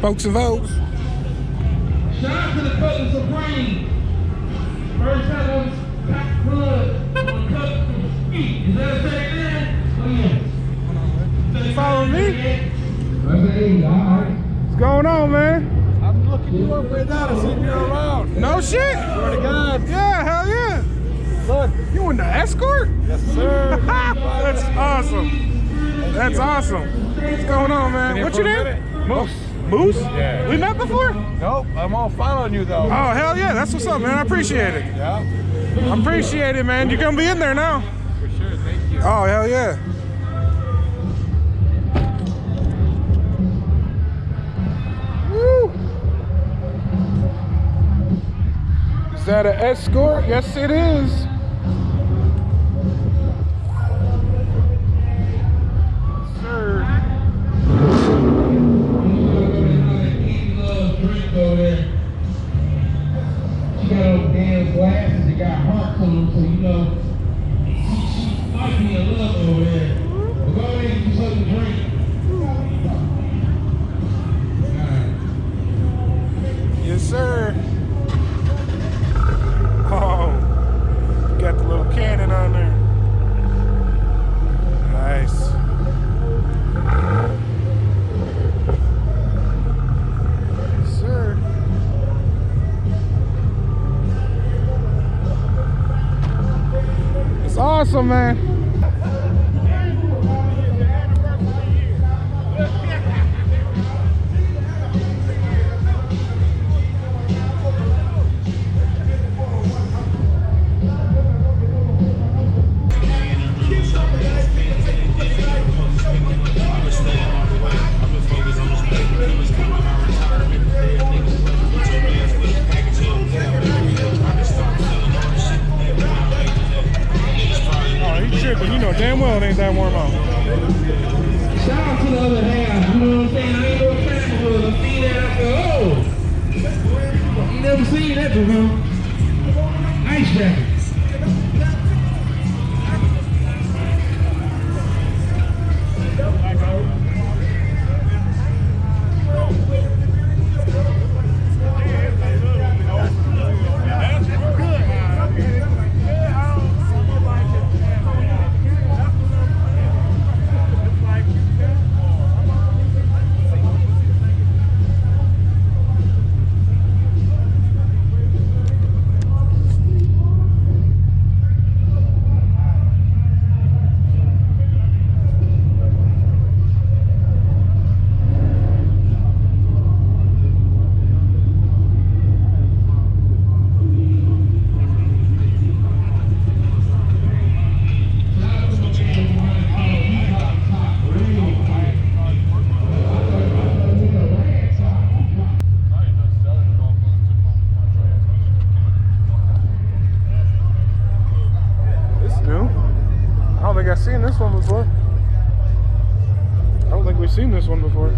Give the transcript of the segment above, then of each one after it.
Spokes and Vogues. Shout out to the Cutlass Supreme. First time on Pack Blood on Cutlass Street. Is that a second there? Oh, yeah. You following me? Hey, all right. What's going on, man? I'm looking you up right now to see if you're around. No shit? Swear to God. Yeah, hell yeah. Look. You in the escort? Yes, sir. That's awesome. That's awesome. What's going on, man? Been What's here your for a name? minute. Moose. Moose? Yeah. We met before? Nope, I'm all following you though. Oh, hell yeah. That's what's up, man. I appreciate it. Yeah? I appreciate it, man. You're going to be in there now. For sure, thank you. Oh, hell yeah. Woo. Is that an escort? Yes, it is. Sir. She got those damn glasses that got hearts on them, so you know she might be in love over there. But go ahead and do something to drink. Yes, sir. Oh, got the little cannon on there. Nice. Yes, sir. It's awesome, man. But you know damn well it ain't that warm out. Shout out to the other half, you know what I'm saying? I ain't no fan of a female after, oh! You never seen that before. Ice jacket. I've seen this one before. I don't think we've seen this one before.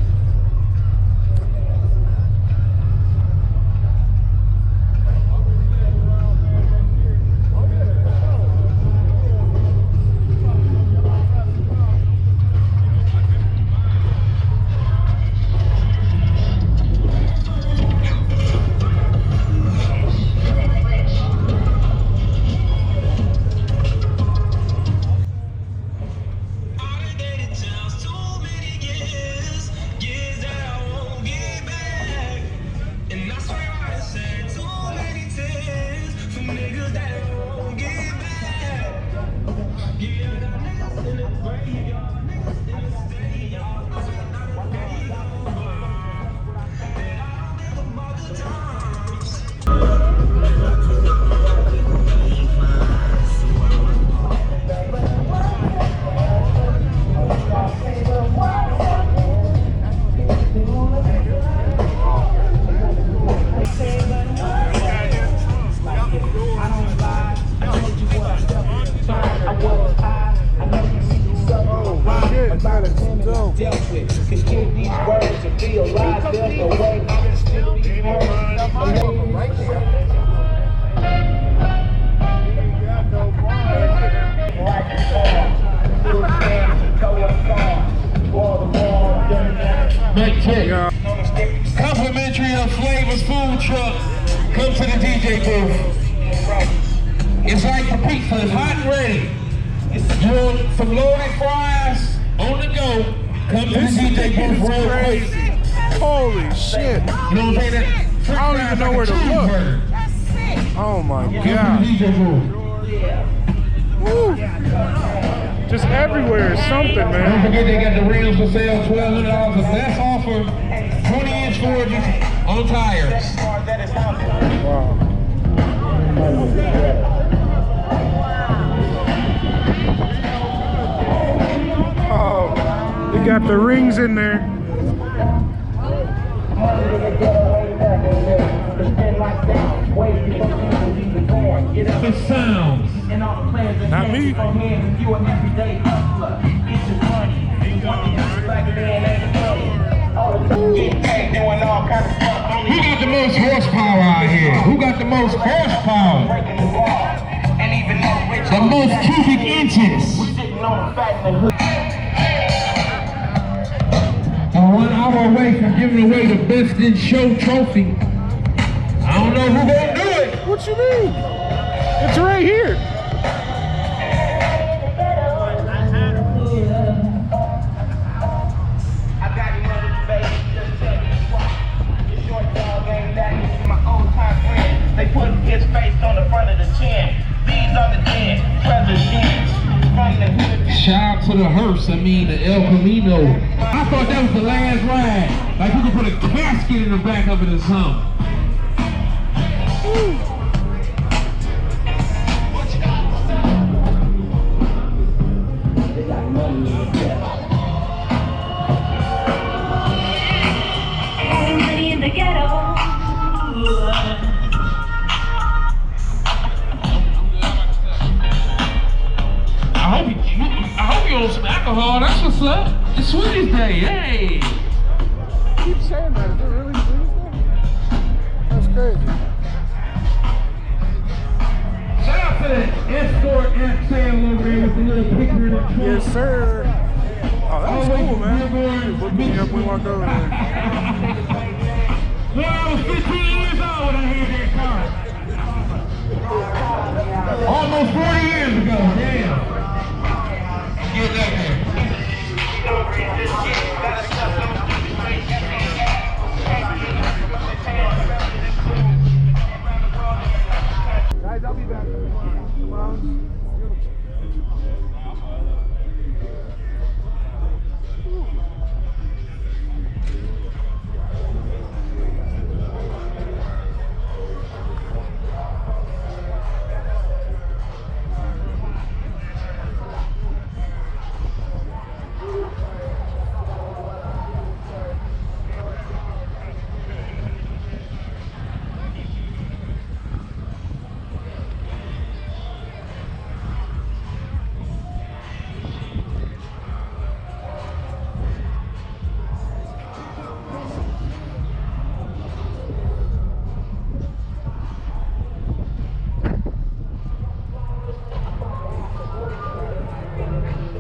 Check. truck, come to the DJ booth. It's like the pizza is hot and ready. You want some loaded fries on the go, come to the DJ booth real quick. Holy shit. You know what I'm saying? I don't even know where to look. Oh my Come to god. the DJ booth. Woo. Just everywhere is something, Don't man. forget they got the rims for sale, $1,200. The best offer, 20-inch Fords on tires. Wow. Oh, they got the rings in there. The sounds. Not me. Who got the most horsepower out here? Who got the most horsepower? The most cubic inches. We're 1 hour away from giving away the Best in Show trophy. I don't know who gonna do it. What you mean? It's right here. They put his face on the front of the chin. These are the 10 presidents from the hood. Shout out to the hearse, the El Camino. I thought that was the last ride. Like you could put a casket in the back of it or something. Everybody in the ghetto. I hope you on some alcohol. That's what's up. It's Sweeties Day. Hey. Keep saying that. Is it really Tuesday? That's crazy. Shout out to the Escort XL over there with the little picture in the trunk. Yes, sir. Oh, that was cool, man. Look me up when we walked over there. Well, I was 15 years old when I heard that car. Almost 40 years ago. Damn. Get that there. Guys, I'll be back.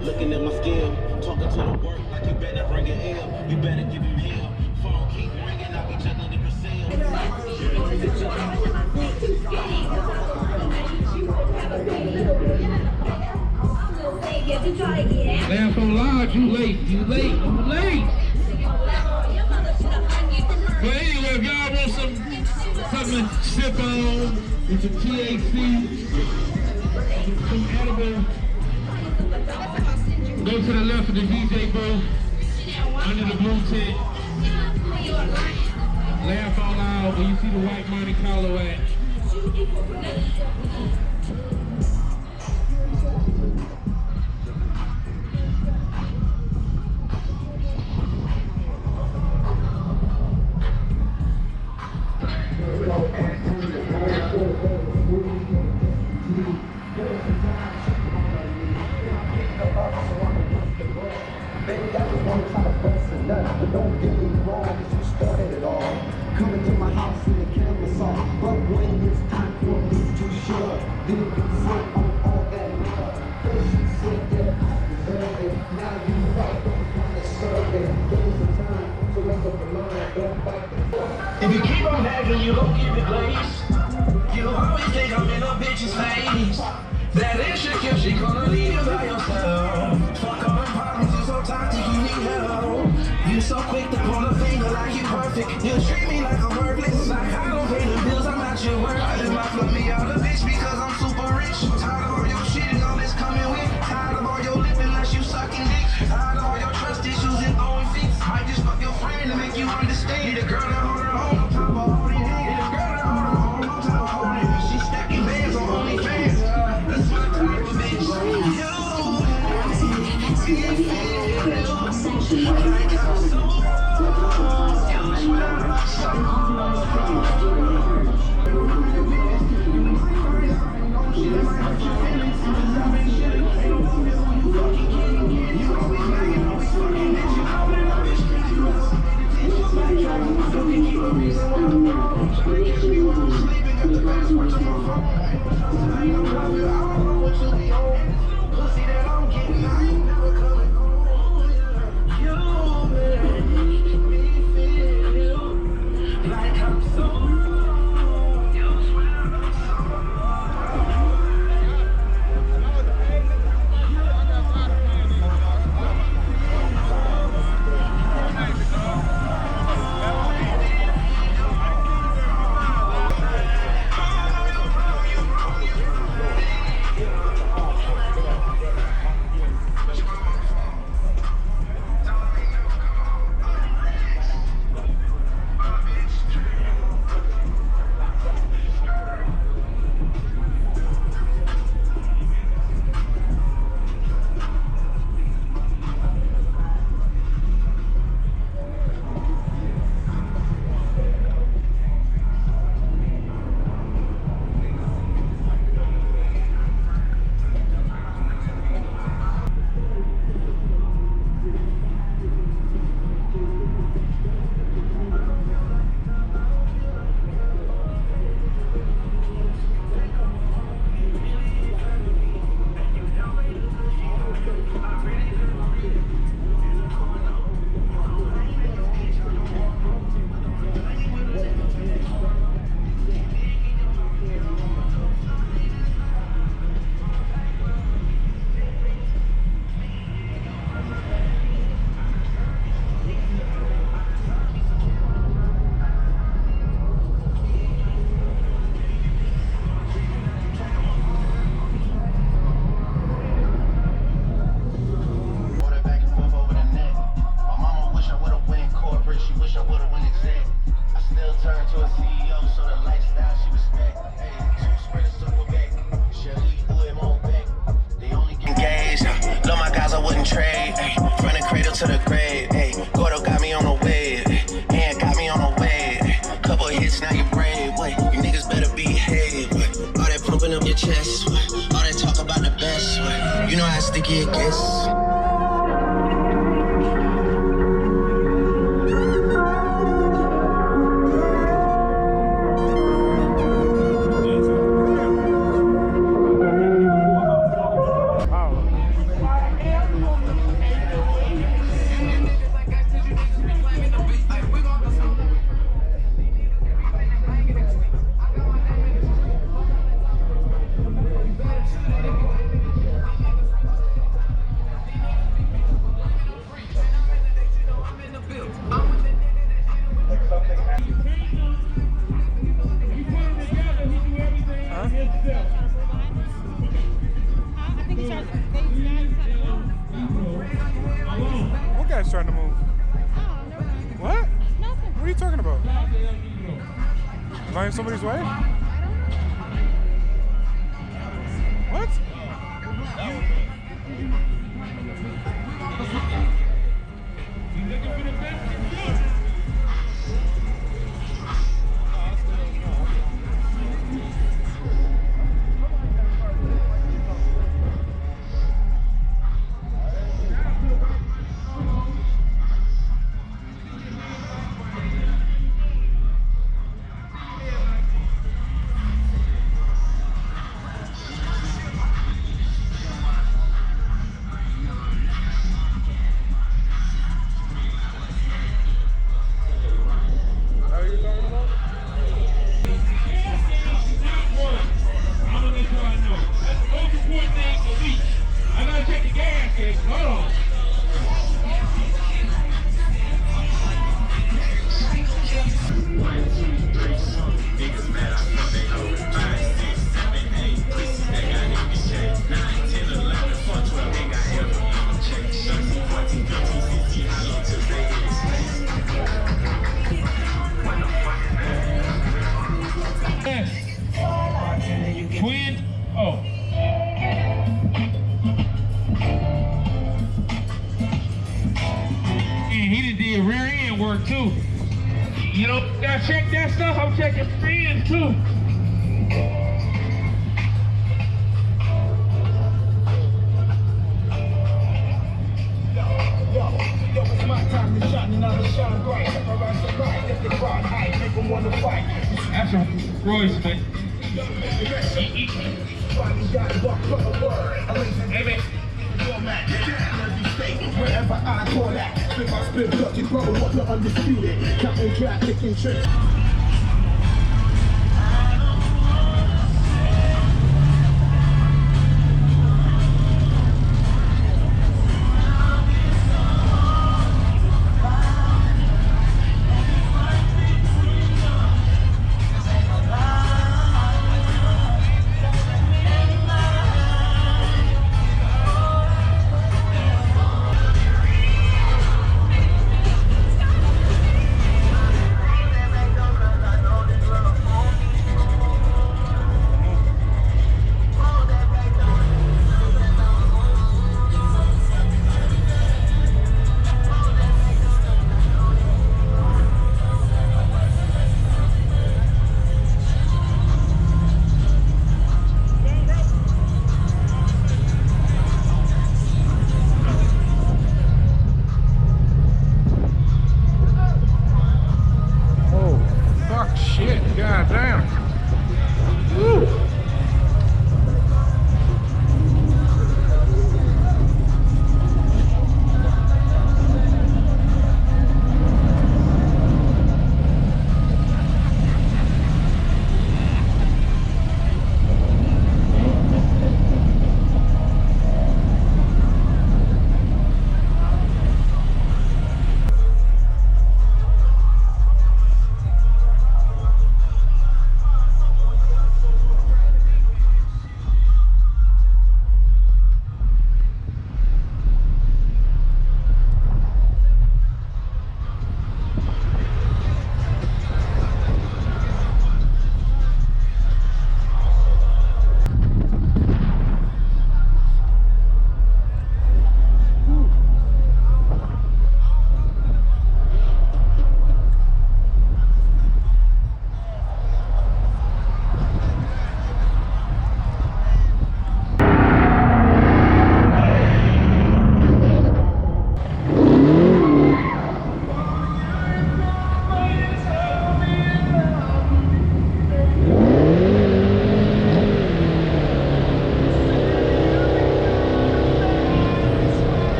Looking at my skill, talking to the work like you better bring it ill. You better give him hell. Phone keep ringing, I'll be juggling the Brazil. Laugh so loud, you late. You late. But anyway, if y'all want something to sip on with some THC, some edible, go to the left of the DJ booth, under the blue tent. Laugh out loud when you see the white Monte Carlo at. Don't get me wrong, you started it all. Coming to my house in the canvas off. But when it's time for me to shut, then you sit on all that love. First you said that I deserve it. Now you right, don't try to serve it. Give me some time to make up your mind, don't fight it. If you keep on having and you gon' keep it glazed. You always think I'm in a bitch's face. That insecure, she gonna leave you by yourself. Fuck all them problems, you so toxic, you need help. You so quick to pull a finger like you perfect. You treat me like I'm worthless. Like I don't pay the bills, I'm not your worth. I just might flip me out a bitch because I'm super rich. Tired of all your shit and all this coming with. Tired of all your lip unless you sucking dick. Tired of all your trust issues and throwing fits. Might just fuck your friend to make you understand. Need a girl that hold her own on top of holding hands. Need a girl that hold her own on top of holding hands. She stacking bands on OnlyFans. That's my type of bitch. To the grave, hey, Gordo got me on the wave, and got me on the wave. Couple hits, now you brave, wait. You niggas better behave, what? All that pumping up your chest, what? All that talk about the best, what? You know how sticky it gets. What guy's trying to move? What? What are you talking about? Am I in somebody's way? What? Okay, hold on. Twin. Oh. And he done did rear end work too. You know, gotta check that stuff. I'm checking rear ends too. Yo, it's my time to shine, another shine bright. Separate the right, get the crowd high, make them wanna fight. That's a Royce, man. Hey, man. Wherever I call that, spit by spit, touch it, brother, what the undisputed. Counting track, licking tricks.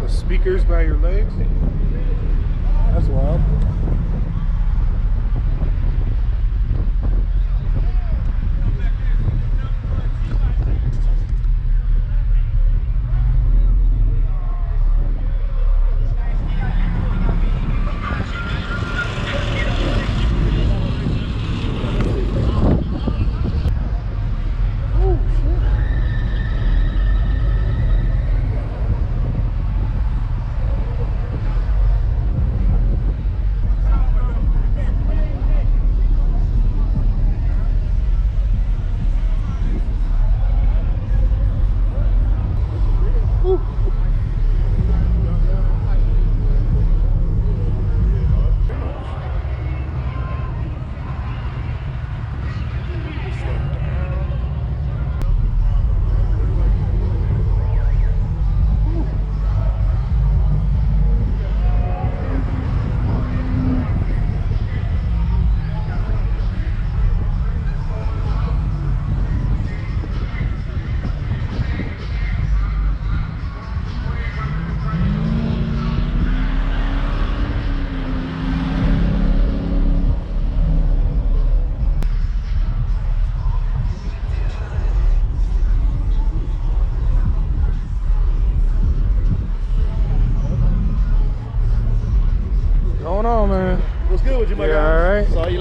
Speakers by your legs? That's wild.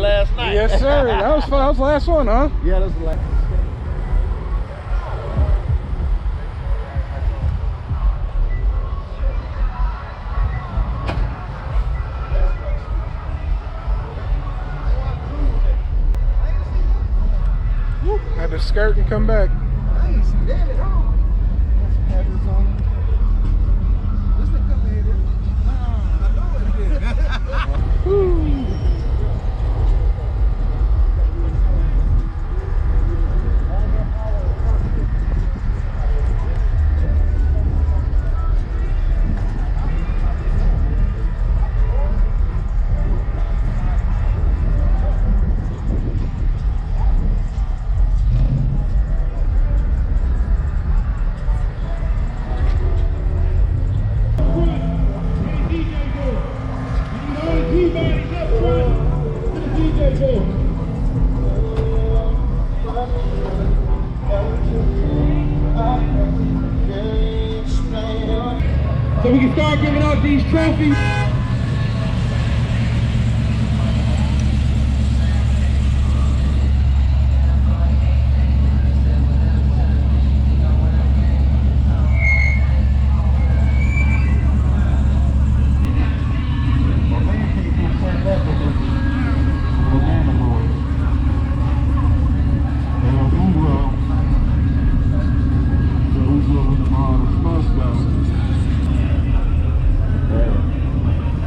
last night. Yes, sir. That was fun. That was the last one, huh? Yeah, that's the last. Had to skirt and come back. So we can start giving out these trophies.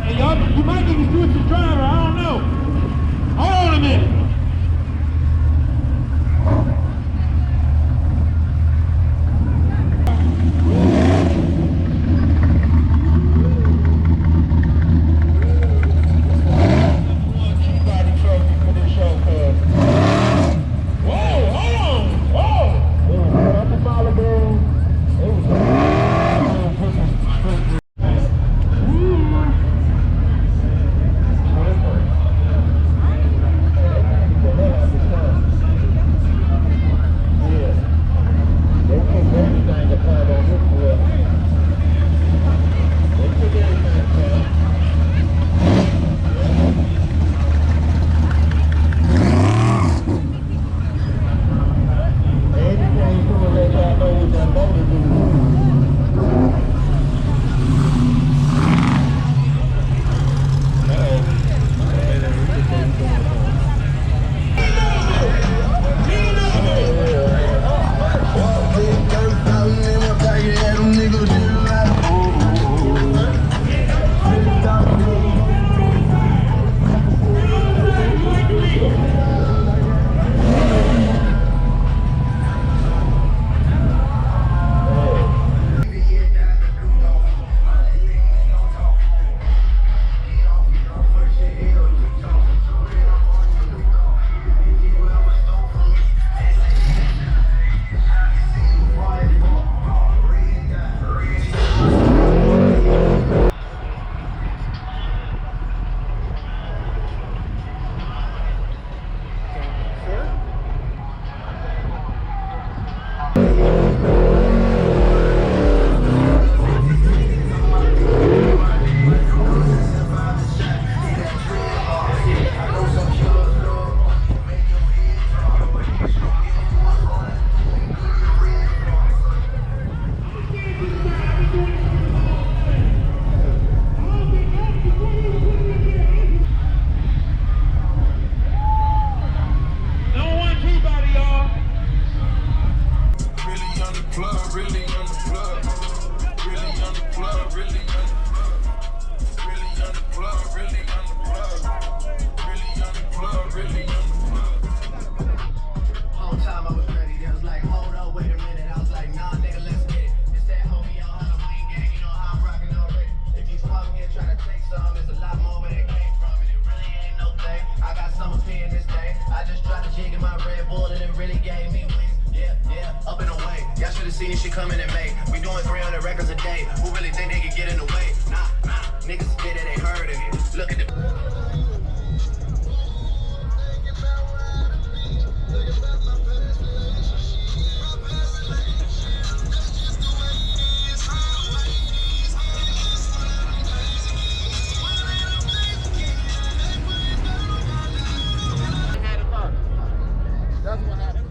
Hey, y'all, you might need to switch the driver. I don't know. Hold on a minute. Seen this shit coming in May. We doing 300 records a day. Who really think they can get in the way? Nah, niggas spit it, they heard it. Look at the. That's what happened.